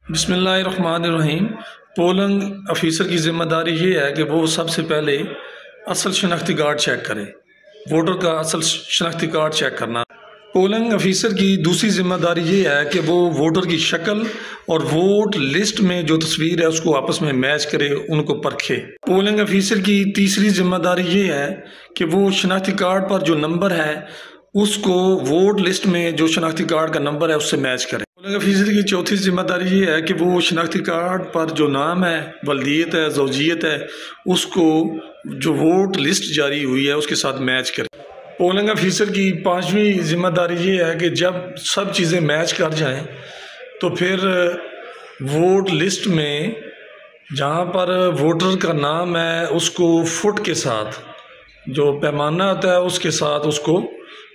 बिस्मिल्लाहिर्रहमानिर्रहीम। Polling officer की ज़िम्मेदारी ये है कि वो सबसे पहले असल शनाख्ती कार्ड चेक करे, वोटर का असल शनाख्ती कार्ड चेक करना। पोलिंग ऑफिसर की दूसरी ज़िम्मेदारी ये है कि वो वोटर की शक्ल और वोट लिस्ट में जो तस्वीर है उसको आपस में मैच करे, उनको परखे। पोलिंग ऑफिसर की तीसरी ज़िम्मेदारी ये है कि वो शनाख्ती कार्ड पर जो नंबर है उसको वोट लिस्ट में जो शनाख्ती कार्ड का नंबर है उससे मैच करे। पोलिंग ऑफिसर की चौथी जिम्मेदारी ये है कि वो शनाख्ती कार्ड पर जो नाम है, वल्दियत है, ज़ौजियत है, उसको जो वोट लिस्ट जारी हुई है उसके साथ मैच करे। पोलिंग ऑफिसर की पांचवी जिम्मेदारी ये है कि जब सब चीज़ें मैच कर जाएं तो फिर वोट लिस्ट में जहाँ पर वोटर का नाम है उसको फुट के साथ, जो पैमाना होता है उसके साथ उसको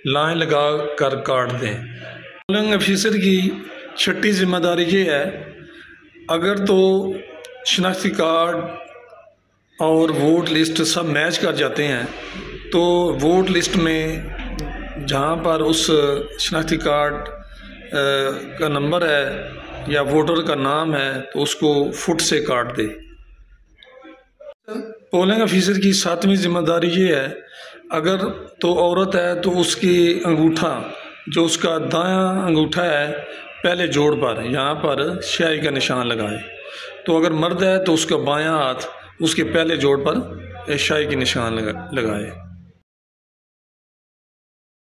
लाइन लगा कर काट दें। पोलिंग ऑफिसर की छठी जिम्मेदारी ये है, अगर तो शनाख्ती कार्ड और वोट लिस्ट सब मैच कर जाते हैं तो वोट लिस्ट में जहाँ पर उस शनाख्ती कार्ड का नंबर है या वोटर का नाम है तो उसको फुट से काट दे। पोलिंग ऑफिसर की सातवीं जिम्मेदारी ये है, अगर तो औरत है तो उसकी अंगूठा, जो उसका दायां अंगूठा है, पहले जोड़ पर यहाँ पर स्याही का निशान लगाए। तो अगर मर्द है तो उसका बायां हाथ उसके पहले जोड़ पर स्याही के निशान लगाए।